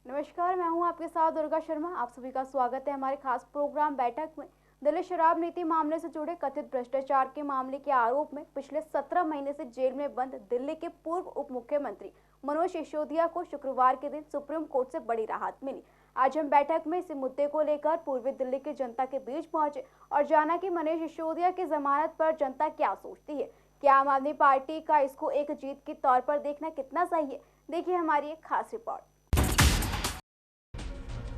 नमस्कार, मैं हूं आपके साथ दुर्गा शर्मा। आप सभी का स्वागत है हमारे खास प्रोग्राम बैठक में। दिल्ली शराब नीति मामले से जुड़े कथित भ्रष्टाचार के मामले के आरोप में पिछले 17 महीने से जेल में बंद दिल्ली के पूर्व उप मुख्यमंत्री मनोज सिसोदिया को शुक्रवार के दिन सुप्रीम कोर्ट से बड़ी राहत मिली। आज हम बैठक में इस मुद्दे को लेकर पूर्वी दिल्ली की जनता के बीच पहुंचे और जाना कि मनोज सिसोदिया की जमानत पर जनता क्या सोचती है। क्या आम आदमी पार्टी का इसको एक जीत के तौर पर देखना कितना सही है? देखिए हमारी एक खास रिपोर्ट।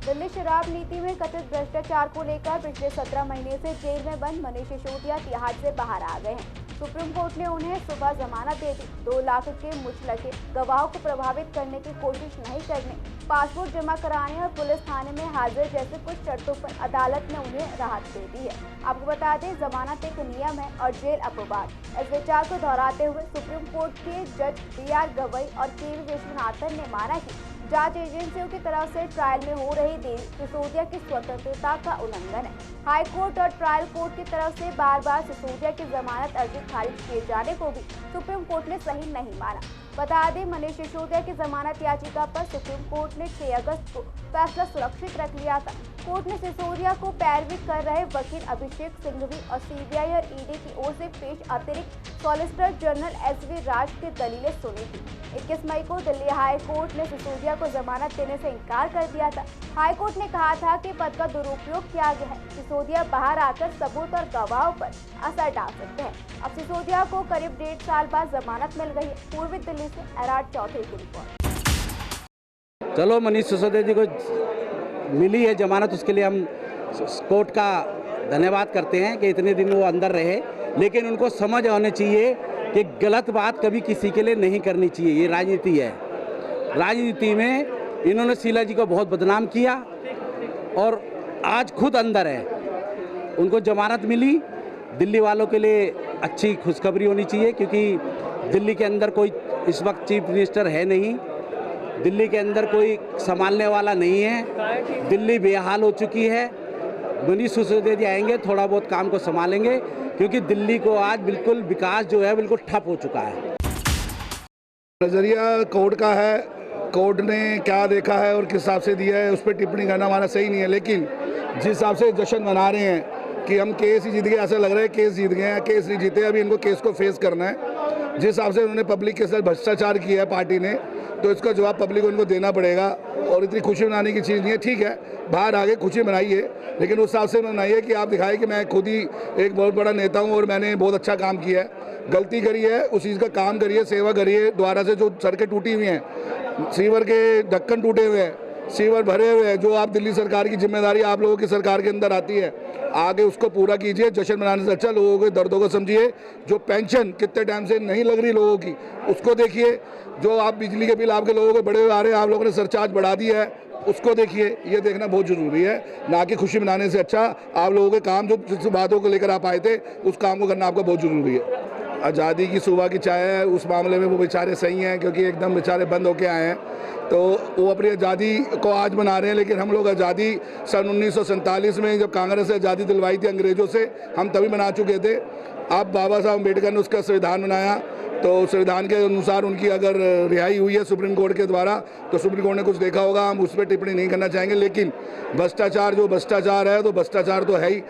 दिल्ली शराब नीति में कथित भ्रष्टाचार को लेकर पिछले 17 महीने से जेल में बंद मनोज सिसोदिया तिहाड़ से बाहर आ गए हैं। सुप्रीम कोर्ट ने उन्हें सुबह जमानत दे दी। 2 लाख के मुचलके गवाहों को प्रभावित करने की कोशिश नहीं करने, पासपोर्ट जमा कराने और पुलिस थाने में हाजिर जैसे कुछ शर्तों पर अदालत ने उन्हें राहत दे दी है। आपको बता दें, जमानत एक नियम है और जेल अपवाद। इस विचार को दोहराते हुए सुप्रीम कोर्ट के जज BR गवई और KV विश्वनाथन ने माना कि जांच एजेंसियों की तरफ से ट्रायल में हो रही देरी सिसोदिया की स्वतंत्रता का उल्लंघन है। हाई कोर्ट और ट्रायल कोर्ट की तरफ से बार बार सिसोदिया की जमानत अर्जी खारिज किए जाने को भी सुप्रीम कोर्ट ने सही नहीं माना। बता दें, मनोज सिसोदिया की जमानत याचिका पर सुप्रीम कोर्ट ने 6 अगस्त को फैसला सुरक्षित रख लिया था। कोर्ट ने सिसोदिया को पैरवी कर रहे वकील अभिषेक सिंघवी और CBI और ED की ओर से पेश अतिरिक्त सॉलिसिटर जनरल SV राज की दलीलें सुनी थी। 21 मई को दिल्ली हाई कोर्ट ने सिसोदिया को जमानत देने से इनकार कर दिया था। हाई कोर्ट ने कहा था कि पद का दुरुपयोग किया गया है। सिसोदिया बाहर आकर सबूत और गवाहों पर असर डाल सकते हैं। अब सिसोदिया को करीब 1.5 साल बाद जमानत मिल गई है। पूर्वी दिल्ली से एराट चौधरी की रिपोर्ट। चलो, मनीष सिसोदिया जी को मिली है जमानत, उसके लिए हम कोर्ट का धन्यवाद करते हैं कि इतने दिन वो अंदर रहे। लेकिन उनको समझ आनी चाहिए कि गलत बात कभी किसी के लिए नहीं करनी चाहिए। ये राजनीति है। राजनीति में इन्होंने शीला जी को बहुत बदनाम किया और आज खुद अंदर है। उनको जमानत मिली। दिल्ली वालों के लिए अच्छी खुशखबरी होनी चाहिए, क्योंकि दिल्ली के अंदर कोई इस वक्त चीफ मिनिस्टर है नहीं। दिल्ली के अंदर कोई संभालने वाला नहीं है। दिल्ली बेहाल हो चुकी है। मनीष सिसोदिया जी आएंगे, थोड़ा बहुत काम को संभालेंगे, क्योंकि दिल्ली को आज बिल्कुल विकास जो है बिल्कुल ठप हो चुका है। नज़रिया कोर्ट का है। कोर्ट ने क्या देखा है और किस हिसाब से दिया है, उस पर टिप्पणी करना हमारा सही नहीं है। लेकिन जिस हिसाब से जश्न मना रहे हैं कि हम केस ही जीत गए, ऐसा लग रहा है केस जीत गए हैं। केस नहीं जीते, अभी इनको केस को फेस करना है। जिस हिसाब से उन्होंने पब्लिक के साथ भ्रष्टाचार किया है पार्टी ने, तो इसका जवाब पब्लिक को इनको देना पड़ेगा। और इतनी खुशी मनाने की चीज़ नहीं है। ठीक है, बाहर आगे खुशी मनाइए, लेकिन उस हिसाब से मनाइए कि आप दिखाए कि मैं खुद ही एक बहुत बड़ा नेता हूँ और मैंने बहुत अच्छा काम किया है। गलती करी है, उस चीज़ का काम करिए, सेवा करिए। द्वारा से जो सड़कें टूटी हुई हैं, सीवर के ढक्कन टूटे हुए हैं, सीवर भरे हुए हैं, जो आप दिल्ली सरकार की जिम्मेदारी आप लोगों की सरकार के अंदर आती है, आगे उसको पूरा कीजिए। जश्न मनाने से अच्छा लोगों के दर्दों को समझिए। जो पेंशन कितने टाइम से नहीं लग रही लोगों की, उसको देखिए। जो आप बिजली के बिल आपके लोगों के बड़े हुए आ रहे हैं, आप लोगों ने सरचार्ज बढ़ा दिया है, उसको देखिए। ये देखना बहुत ज़रूरी है, ना कि खुशी मनाने से अच्छा आप लोगों के काम, जो जिस बातों को लेकर आप आए थे, उस काम को करना आपका बहुत ज़रूरी है। आज़ादी की सुबह की चाय है, उस मामले में वो बेचारे सही हैं, क्योंकि एकदम बेचारे बंद होके आए हैं, तो वो अपनी आज़ादी को आज मना रहे हैं। लेकिन हम लोग आज़ादी सन 1947 में जब कांग्रेस से आज़ादी दिलवाई थी अंग्रेज़ों से, हम तभी मना चुके थे। अब बाबा साहब अम्बेडकर ने उसका संविधान बनाया, तो संविधान के अनुसार उनकी अगर रिहाई हुई है सुप्रीम कोर्ट के द्वारा, तो सुप्रीम कोर्ट ने कुछ देखा होगा, हम उस पर टिप्पणी नहीं करना चाहेंगे। लेकिन भ्रष्टाचार जो भ्रष्टाचार है, तो भ्रष्टाचार तो है ही।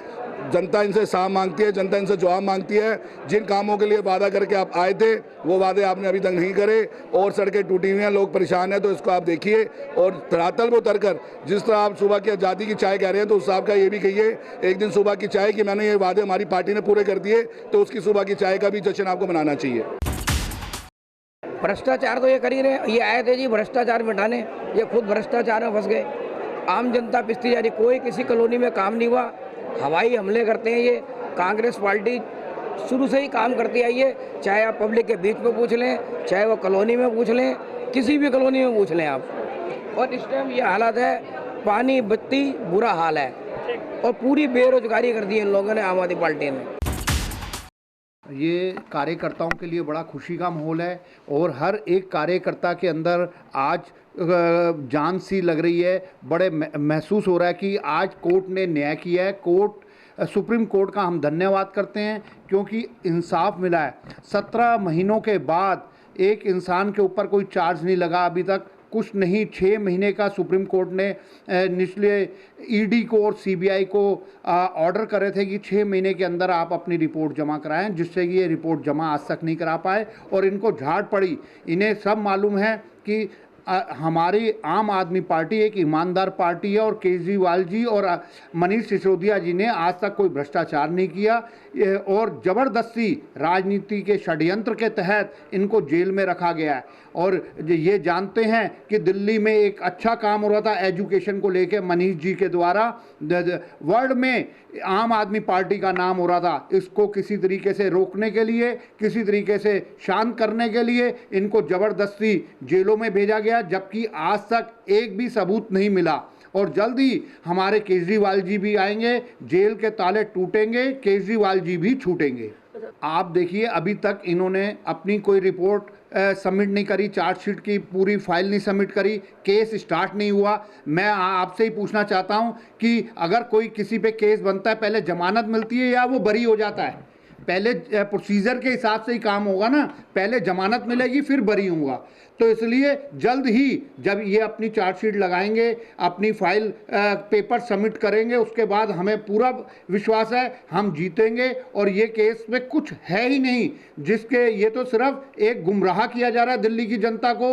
जनता इनसे साफ मांगती है, जनता इनसे जवाब मांगती है। जिन कामों के लिए वादा करके आप आए थे, वो वादे आपने अभी तक नहीं करे और सड़कें टूटी हुई हैं, लोग परेशान हैं। तो इसको आप देखिए और धरातल पर उतर कर, जिस तरह आप सुबह की आज़ादी की चाय कह रहे हैं, तो उस साहब का ये भी कहिए एक दिन सुबह की चाय कि मैंने ये वादे हमारी पार्टी ने पूरे कर दिए, तो उसकी सुबह की चाय का भी जश्न आपको मनाना चाहिए। भ्रष्टाचार तो ये कर ही रहे। ये आए थे जी भ्रष्टाचार मिटाने, ये खुद भ्रष्टाचार में फंस गए। आम जनता पिसती जा रही, कोई किसी कॉलोनी में काम नहीं हुआ, हवाई हमले करते हैं। ये कांग्रेस पार्टी शुरू से ही काम करती आई है, चाहे आप पब्लिक के बीच में पूछ लें, चाहे वो कॉलोनी में पूछ लें, किसी भी कॉलोनी में पूछ लें आप। और इस टाइम ये हालत है, पानी बत्ती बुरा हाल है और पूरी बेरोजगारी कर दी है इन लोगों ने, आम आदमी पार्टी ने। ये कार्यकर्ताओं के लिए बड़ा खुशी का माहौल है और हर एक कार्यकर्ता के अंदर आज जान सी लग रही है। बड़े महसूस हो रहा है कि आज कोर्ट ने न्याय किया है। सुप्रीम कोर्ट का हम धन्यवाद करते हैं, क्योंकि इंसाफ मिला है। 17 महीनों के बाद एक इंसान के ऊपर कोई चार्ज नहीं लगा अभी तक, कुछ नहीं 6 महीने का सुप्रीम कोर्ट ने निचले ईडी को और सीबीआई को ऑर्डर करे थे कि 6 महीने के अंदर आप अपनी रिपोर्ट जमा कराएं, जिससे कि ये रिपोर्ट जमा आज तक नहीं करा पाए और इनको झाड़ पड़ी। इन्हें सब मालूम है कि हमारी आम आदमी पार्टी एक ईमानदार पार्टी है और केजरीवाल जी और मनीष सिसोदिया जी ने आज तक कोई भ्रष्टाचार नहीं किया और ज़बरदस्ती राजनीति के षड्यंत्र के तहत इनको जेल में रखा गया है। और ये जानते हैं कि दिल्ली में एक अच्छा काम हो रहा था एजुकेशन को लेके मनीष जी के द्वारा, वर्ल्ड में आम आदमी पार्टी का नाम हो रहा था। इसको किसी तरीके से रोकने के लिए, किसी तरीके से शांत करने के लिए इनको ज़बरदस्ती जेलों में भेजा गया, जबकि आज तक एक भी सबूत नहीं मिला। और जल्द ही हमारे केजरीवाल जी भी आएंगे, जेल के ताले टूटेंगे, केजरीवाल जी भी छूटेंगे। आप देखिए अभी तक इन्होंने अपनी कोई रिपोर्ट सबमिट नहीं करी, चार्जशीट की पूरी फाइल नहीं सबमिट करी, केस स्टार्ट नहीं हुआ। मैं आपसे ही पूछना चाहता हूं कि अगर कोई किसी पे केस बनता है पहले जमानत मिलती है या वो बरी हो जाता है? पहले प्रोसीजर के हिसाब से ही काम होगा ना, पहले जमानत मिलेगी फिर बरी होगा। तो इसलिए जल्द ही जब ये अपनी चार्जशीट लगाएंगे, अपनी फाइल पेपर सबमिट करेंगे, उसके बाद हमें पूरा विश्वास है हम जीतेंगे। और ये केस में कुछ है ही नहीं जिसके, ये तो सिर्फ एक गुमराह किया जा रहा है दिल्ली की जनता को,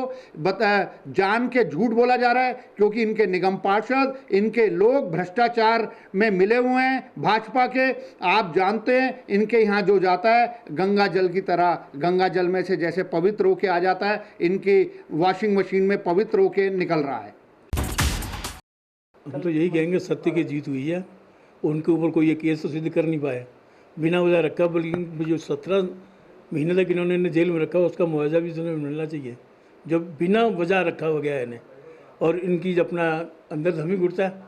जान के झूठ बोला जा रहा है, क्योंकि इनके निगम पार्षद, इनके लोग भ्रष्टाचार में मिले हुए हैं भाजपा के। आप जानते हैं इनके यहाँ जो जाता है गंगा जल की तरह, गंगा जल में से जैसे पवित्र होके आ जाता है, इनकी वॉशिंग मशीन में पवित्र होके निकल रहा है। हम तो यही कहेंगे सत्य की जीत हुई है, उनके ऊपर कोई ये केस तो सिद्ध कर नहीं पाया, बिना वजह रखा। बल्कि जो 17 महीने तक इन्होंने जेल में रखा उसका मुआवजा भी इन्हें मिलना चाहिए, जब बिना वजह रखा हो गया है इन्हें, और इनकी अपना अंदर धमी घुटता है।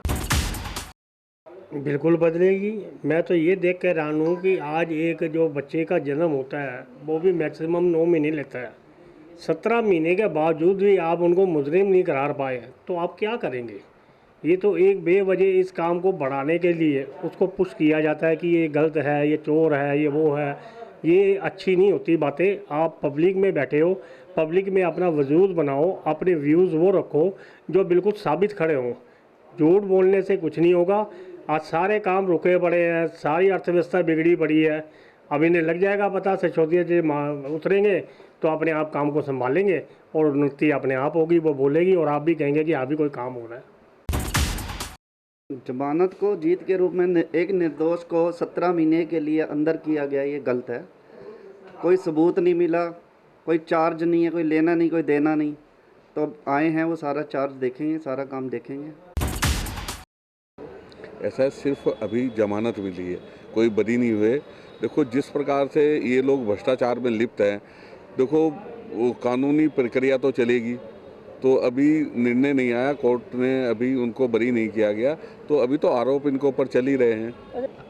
बिल्कुल बदलेगी। मैं तो ये देख कर हैरान हूँ कि आज एक जो बच्चे का जन्म होता है वो भी मैक्सिमम 9 महीने लेता है, 17 महीने के बावजूद भी आप उनको मुजरिम नहीं करार पाए, तो आप क्या करेंगे? ये तो एक बेवजह इस काम को बढ़ाने के लिए उसको पुश किया जाता है कि ये गलत है, ये चोर है, ये वो है। ये अच्छी नहीं होती बातें। आप पब्लिक में बैठे हो, पब्लिक में अपना वजूद बनाओ, अपने व्यूज़ वो रखो जो बिल्कुल साबित खड़े हों। झूठ बोलने से कुछ नहीं होगा। आज सारे काम रुके पड़े हैं, सारी अर्थव्यवस्था बिगड़ी पड़ी है। अब इन्हें लग जाएगा पता, सिसोदिया जी उतरेंगे तो अपने आप काम को संभालेंगे और उन्नति अपने आप होगी, वो बोलेगी और आप भी कहेंगे कि अभी कोई काम हो रहा है। जमानत को जीत के रूप में एक निर्दोष को 17 महीने के लिए अंदर किया गया, ये गलत है। कोई सबूत नहीं मिला, कोई चार्ज नहीं है, कोई लेना नहीं, कोई देना नहीं। तो अब आए हैं वो सारा चार्ज देखेंगे, सारा काम देखेंगे। ऐसा है, सिर्फ अभी जमानत मिली है, कोई बरी नहीं हुए। देखो जिस प्रकार से ये लोग भ्रष्टाचार में लिप्त हैं, देखो वो कानूनी प्रक्रिया तो चलेगी, तो अभी निर्णय नहीं आया, कोर्ट ने अभी उनको बरी नहीं किया गया, तो अभी तो आरोप इनके ऊपर चल ही रहे हैं।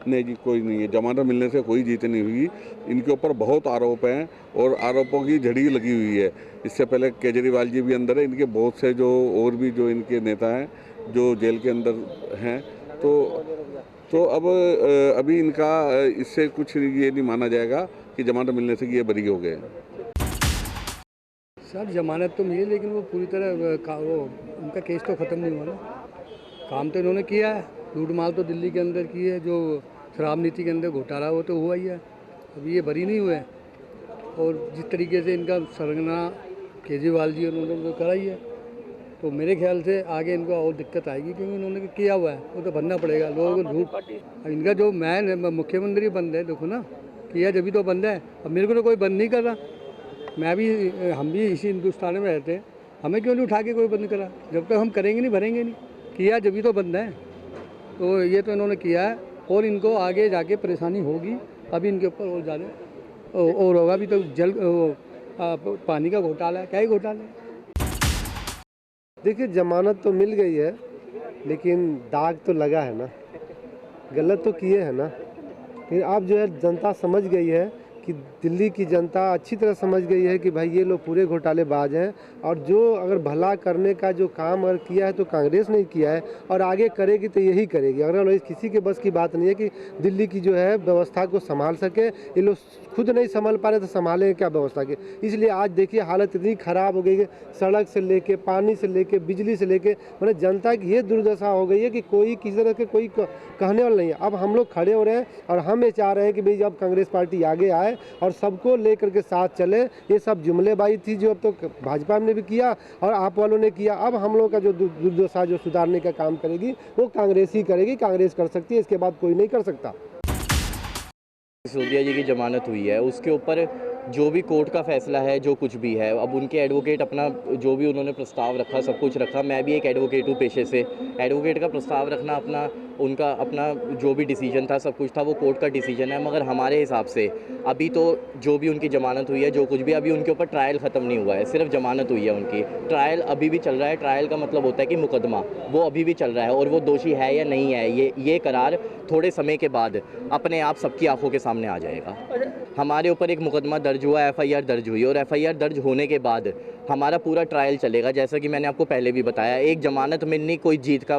नहीं जी, कोई नहीं है, जमानत मिलने से कोई जीत नहीं हुई। इनके ऊपर बहुत आरोप हैं और आरोपों की झड़ी लगी हुई है। इससे पहले केजरीवाल जी भी अंदर है, इनके बहुत से जो और भी जो इनके नेता हैं जो जेल के अंदर हैं, तो अब अभी इनका इससे कुछ ये नहीं माना जाएगा कि जमानत मिलने से ये बरी हो गए। सर जमानत तो मिली, लेकिन वो पूरी तरह वो उनका केस तो ख़त्म नहीं हुआ ना। काम तो इन्होंने किया है, लूट माल तो दिल्ली के अंदर की है, जो शराब नीति के अंदर घोटाला वो तो हुआ ही है। अभी ये बरी नहीं हुए हैं और जिस तरीके से इनका सरगना केजरीवाल जी उन्होंने तो करा ही है, तो मेरे ख्याल से आगे इनको और दिक्कत आएगी, क्योंकि उन्होंने किया हुआ है वो तो भरना पड़ेगा। लोगों को झूठ, इनका जो मैन मुख्यमंत्री बंद है, देखो ना, किया जब भी तो बंद है। अब मेरे को तो कोई बंद नहीं कर रहा, हम भी इसी हिंदुस्तान में रहते हैं, हमें क्यों नहीं उठा के कोई बंद करा? जब तक हम करेंगे नहीं, भरेंगे नहीं, किया जब भी तो बंद है। तो ये तो इन्होंने किया है और इनको आगे जाके परेशानी होगी। अभी इनके ऊपर और ज़्यादा और होगा भी, तो जल पानी का घोटाला है, क्या ही घोटाला है। देखिए जमानत तो मिल गई है, लेकिन दाग तो लगा है ना, गलत तो किए हैं ना। फिर आप जो है जनता समझ गई है कि कि दिल्ली की जनता अच्छी तरह समझ गई है कि भाई ये लोग पूरे घोटालेबाज हैं, और जो अगर भला करने का जो काम अगर किया है तो कांग्रेस ने किया है और आगे करेगी तो यही करेगी। अगर किसी के बस की बात नहीं है कि दिल्ली की जो है व्यवस्था को संभाल सके। ये लोग खुद नहीं संभाल पा रहे तो संभालें क्या व्यवस्था के। इसलिए आज देखिए हालत इतनी ख़राब हो गई है, सड़क से लेके, पानी से लेके, बिजली से लेके, मतलब जनता की ये दुर्दशा हो गई है कि कोई किसी तरह के कोई कहने वाला नहीं है। अब हम लोग खड़े हो रहे हैं और हम ये चाह रहे हैं कि भाई जब कांग्रेस पार्टी आगे आए और सबको लेकर के साथ चले। ये सब जुमलेबाजी थी जो अब तो भाजपा ने भी किया और आप वालों ने किया। अब हम लोग का जो दुर्दशा जो सुधारने का काम करेगी वो कांग्रेस ही करेगी, कांग्रेस कर सकती है, इसके बाद कोई नहीं कर सकता। सिसोदिया जी की जमानत हुई है, उसके ऊपर जो भी कोर्ट का फैसला है, जो कुछ भी है, अब उनके एडवोकेट अपना जो भी उन्होंने प्रस्ताव रखा सब कुछ रखा। मैं भी एक एडवोकेट हूँ पेशे से। एडवोकेट का प्रस्ताव रखना अपना उनका अपना जो भी डिसीजन था, सब कुछ था, वो कोर्ट का डिसीजन है। मगर हमारे हिसाब से अभी तो जो भी उनकी जमानत हुई है, जो कुछ भी, अभी उनके ऊपर ट्रायल ख़त्म नहीं हुआ है, सिर्फ जमानत हुई है उनकी। ट्रायल अभी भी चल रहा है। ट्रायल का मतलब होता है कि मुकदमा वो अभी भी चल रहा है और वो दोषी है या नहीं है, ये करार थोड़े समय के बाद अपने आप सबकी आंखों के सामने आ जाएगा। हमारे ऊपर एक मुकदमा दर्ज हुआ, FIR दर्ज हुई, और FIR दर्ज होने के बाद हमारा पूरा ट्रायल चलेगा। जैसा कि मैंने आपको पहले भी बताया, एक जमानत मिलनी कोई जीत का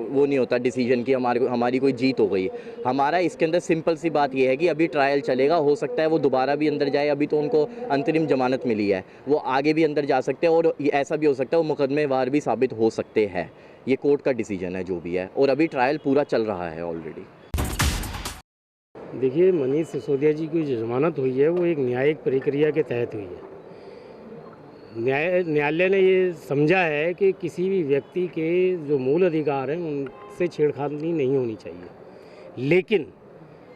वो नहीं होता डिसीजन की हमारी कोई जीत हो गई। हमारा इसके अंदर सिंपल सी बात ये है कि अभी ट्रायल चलेगा, हो सकता है वो दोबारा भी अंदर जाए। अभी तो उनको अंतरिम जमानत मिली है, वो आगे भी अंदर जा सकते हैं और ऐसा भी हो सकता है वो मुकदमेवार भी साबित हो सकते हैं। ये कोर्ट का डिसीजन है जो भी है, और अभी ट्रायल पूरा चल रहा है ऑलरेडी। देखिए, मनीष सिसोदिया जी की जो जमानत हुई है वो एक न्यायिक प्रक्रिया के तहत हुई है। न्यायालय ने ये समझा है कि किसी भी व्यक्ति के जो मूल अधिकार हैं उनसे छेड़खानी नहीं होनी चाहिए। लेकिन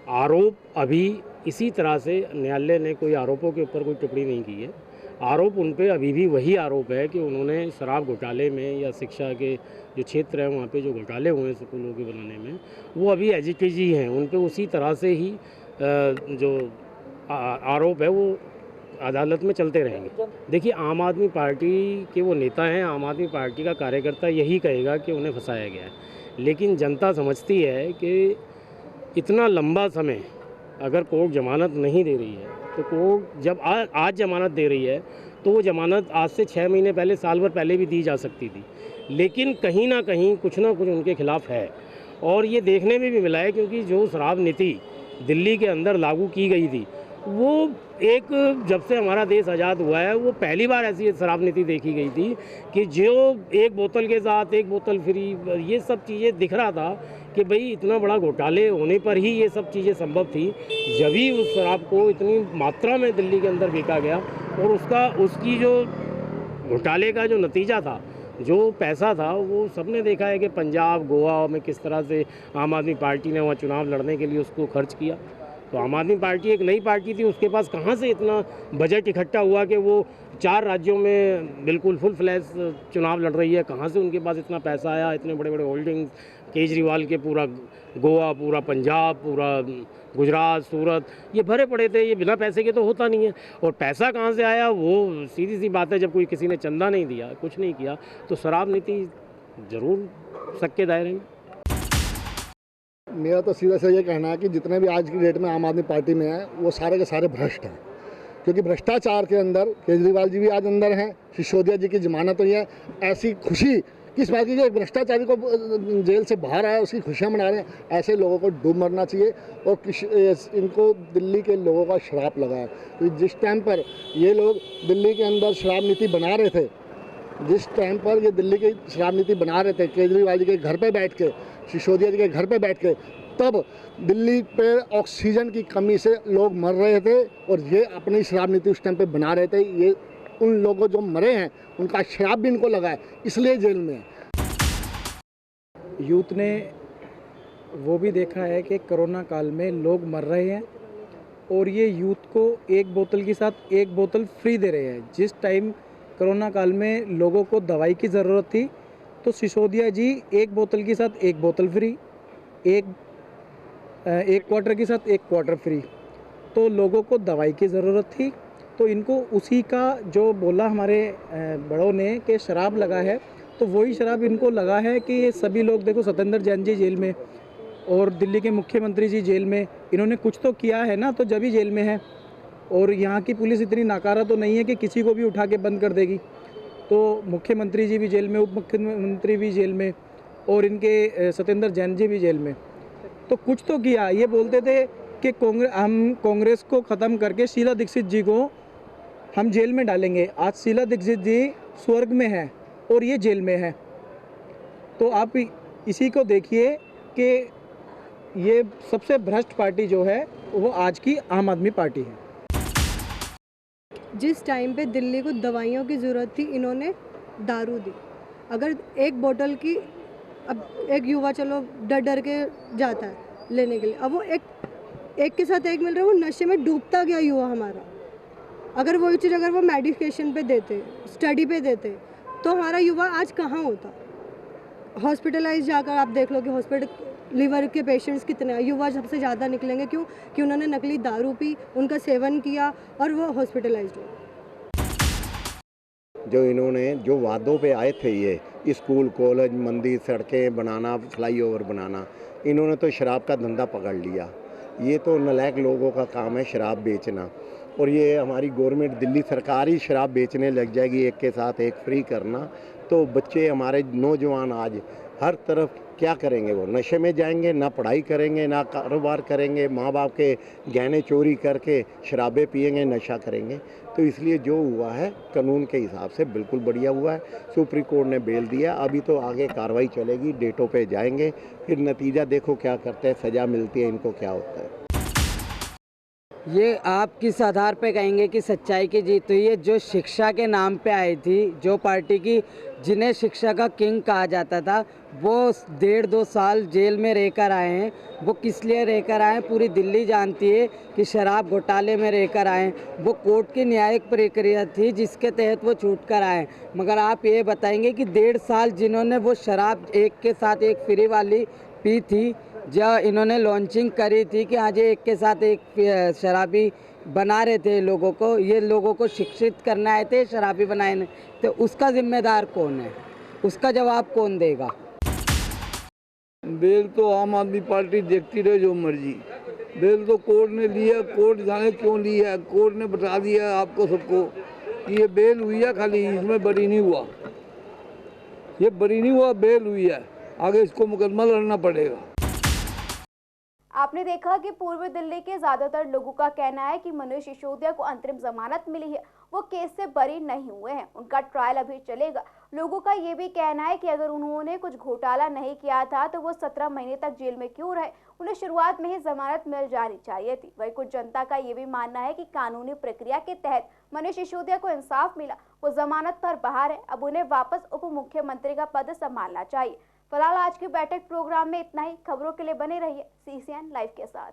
आरोप अभी इसी तरह से न्यायालय ने कोई आरोपों के ऊपर कोई टिप्पणी नहीं की है। आरोप उन पे अभी भी वही आरोप है कि उन्होंने शराब घोटाले में या शिक्षा के जो क्षेत्र है वहाँ पे जो घोटाले हुए हैं स्कूलों के बनाने में, वो अभी एजिटेजी हैं। उन पे उसी तरह से ही जो आरोप है वो अदालत में चलते रहेंगे। देखिए, आम आदमी पार्टी के वो नेता हैं, आम आदमी पार्टी का कार्यकर्ता यही कहेगा कि उन्हें फंसाया गया है। लेकिन जनता समझती है कि इतना लंबा समय अगर कोर्ट जमानत नहीं दे रही है तो कोर्ट जब आज जमानत दे रही है तो वो जमानत आज से 6 महीने पहले, साल भर पहले भी दी जा सकती थी। लेकिन कहीं ना कुछ उनके खिलाफ है। और ये देखने में भी मिला है, क्योंकि जो शराब नीति दिल्ली के अंदर लागू की गई थी, वो एक जब से हमारा देश आज़ाद हुआ है वो पहली बार ऐसी शराब नीति देखी गई थी कि जो एक बोतल के साथ एक बोतल फ्री, ये सब चीज़ें दिख रहा था कि भाई इतना बड़ा घोटाले होने पर ही ये सब चीज़ें संभव थी। जब ही उस शराब को इतनी मात्रा में दिल्ली के अंदर बेचा गया और उसकी जो घोटाले का जो नतीजा था, जो पैसा था, वो सबने देखा है कि पंजाब, गोवा में किस तरह से आम आदमी पार्टी ने वहाँ चुनाव लड़ने के लिए उसको खर्च किया। तो आम आदमी पार्टी एक नई पार्टी थी, उसके पास कहाँ से इतना बजट इकट्ठा हुआ कि वो 4 राज्यों में बिल्कुल फुल फ्लैश चुनाव लड़ रही है। कहाँ से उनके पास इतना पैसा आया, इतने बड़े बड़े होल्डिंग्स, केजरीवाल के पूरा गोवा, पूरा पंजाब, पूरा गुजरात, सूरत, ये भरे पड़े थे। ये बिना पैसे के तो होता नहीं है। और पैसा कहाँ से आया, वो सीधी सी बात है, जब कोई किसी ने चंदा नहीं दिया, कुछ नहीं किया, तो शराब नीति ज़रूर शक के दायरे में। मेरा तो सीधा से ये कहना है कि जितने भी आज की डेट में आम आदमी पार्टी में हैं वो सारे के सारे भ्रष्ट हैं। क्योंकि भ्रष्टाचार के अंदर केजरीवाल जी भी आज अंदर हैं, सिसोदिया जी की जमानत हुई है। ऐसी खुशी किस बात की, जो एक भ्रष्टाचारी को जेल से बाहर आया उसकी खुशियाँ मना रहे हैं। ऐसे लोगों को डूब मरना चाहिए और इनको दिल्ली के लोगों का श्राप लगा है। तो जिस टाइम पर ये लोग दिल्ली के अंदर शराब नीति बना रहे थे, जिस टाइम पर ये दिल्ली की शराब नीति बना रहे थे, केजरीवाल जी के घर पे बैठ के, सिसोदिया जी के घर पे बैठ के, तब दिल्ली पे ऑक्सीजन की कमी से लोग मर रहे थे और ये अपनी शराब नीति उस टाइम पे बना रहे थे। ये उन लोगों जो मरे हैं उनका शराब भी इनको लगा है, इसलिए जेल में है। यूथ ने वो भी देखा है कि कोरोना काल में लोग मर रहे हैं और ये यूथ को एक बोतल के साथ एक बोतल फ्री दे रहे हैं। जिस टाइम कोरोना काल में लोगों को दवाई की ज़रूरत थी तो सिसोदिया जी एक बोतल के साथ एक बोतल फ्री, एक क्वार्टर के साथ एक क्वार्टर फ्री। तो लोगों को दवाई की ज़रूरत थी तो इनको उसी का जो बोला हमारे बड़ों ने कि शराब लगा है, तो वही शराब इनको लगा है कि ये सभी लोग देखो, सत्येंद्र जैन जी जेल में और दिल्ली के मुख्यमंत्री जी जेल में, इन्होंने कुछ तो किया है ना, तो जब ही जेल में है। और यहाँ की पुलिस इतनी नाकारा तो नहीं है कि किसी को भी उठा के बंद कर देगी। तो मुख्यमंत्री जी भी जेल में, उप मुख्यमंत्री भी जेल में, और इनके सत्येंद्र जैन जी भी जेल में। तो कुछ तो किया। ये बोलते थे कि हम कांग्रेस को ख़त्म करके शीला दीक्षित जी को हम जेल में डालेंगे। आज शीला दीक्षित जी स्वर्ग में है और ये जेल में है। तो आप इसी को देखिए कि ये सबसे भ्रष्ट पार्टी जो है वो आज की आम आदमी पार्टी है। जिस टाइम पे दिल्ली को दवाइयों की ज़रूरत थी, इन्होंने दारू दी। अगर एक बोतल की, अब एक युवा चलो डर डर के जाता है लेने के लिए, अब वो एक के साथ एक मिल रहा है, वो नशे में डूबता गया युवा हमारा। अगर वही चीज़ अगर वो मेडिकेशन पे देते, स्टडी पे देते, तो हमारा युवा आज कहाँ होता। हॉस्पिटलाइज जाकर आप देख लो कि हॉस्पिटल लीवर के पेशेंट्स कितने हैं। युवा सबसे ज़्यादा निकलेंगे, क्यों कि उन्होंने नकली दारू पी, उनका सेवन किया और वो हॉस्पिटलाइज्ड हुए। जो इन्होंने जो वादों पे आए थे, ये स्कूल, कॉलेज, मंदिर, सड़कें बनाना, फ्लाईओवर बनाना, इन्होंने तो शराब का धंधा पकड़ लिया। ये तो नालायक लोगों का काम है शराब बेचना। और ये हमारी गवर्नमेंट, दिल्ली सरकार ही शराब बेचने लग जाएगी, एक के साथ एक फ्री करना, तो बच्चे हमारे नौजवान आज हर तरफ क्या करेंगे? वो नशे में जाएंगे, ना पढ़ाई करेंगे, ना कारोबार करेंगे, माँ बाप के गहने चोरी करके शराबें पिएंगे, नशा करेंगे। तो इसलिए जो हुआ है कानून के हिसाब से बिल्कुल बढ़िया हुआ है। सुप्रीम कोर्ट ने बेल दिया, अभी तो आगे कार्रवाई चलेगी, डेटों पे जाएंगे, फिर नतीजा देखो क्या करते हैं, सज़ा मिलती है, इनको क्या होता है। ये आप किस आधार पे कहेंगे कि सच्चाई की जीत हुई है? जो शिक्षा के नाम पे आई थी, जो पार्टी की जिन्हें शिक्षा का किंग कहा जाता था, वो 1.5-2 साल जेल में रहकर आए हैं। वो किस लिए रहकर आए हैं पूरी दिल्ली जानती है कि शराब घोटाले में रहकर आए हैं। वो कोर्ट की न्यायिक प्रक्रिया थी जिसके तहत वो छूट कर आए। मगर आप ये बताएंगे कि 1.5 साल जिन्होंने वो शराब एक के साथ एक फ्री वाली पी थी, जब इन्होंने लॉन्चिंग करी थी कि आज एक के साथ एक शराबी बना रहे थे लोगों को, ये लोगों को शिक्षित करना आए थे, शराबी बनाए, तो उसका जिम्मेदार कौन है? उसका जवाब कौन देगा? बेल तो आम आदमी पार्टी देखती रहे जो मर्जी। बेल तो कोर्ट ने लिया, कोर्ट जाने क्यों ली है, कोर्ट ने बता दिया आपको सबको कि ये बेल हुई है, खाली इसमें बरी नहीं हुआ, ये बरी नहीं हुआ, बेल हुई है, आगे इसको मुकदमा लड़ना पड़ेगा। आपने देखा कि पूर्व दिल्ली के ज्यादातर लोगों का कहना है कि मनोज सिसोदिया को अंतरिम जमानत मिली है, वो केस से बरी नहीं हुए हैं, उनका ट्रायल अभी चलेगा। लोगों का ये भी कहना है कि अगर उन्होंने कुछ घोटाला नहीं किया था तो वो 17 महीने तक जेल में क्यों रहे, उन्हें शुरुआत में ही जमानत मिल जानी चाहिए थी। वही कुछ जनता का ये भी मानना है कि कानूनी प्रक्रिया के तहत मनोज सिसोदिया को इंसाफ मिला, वो जमानत पर बाहर है, अब उन्हें वापस उप मुख्यमंत्री का पद संभालना चाहिए। फिलहाल आज की बैठक प्रोग्राम में इतना ही। खबरों के लिए बने रहिए CCN लाइव के साथ।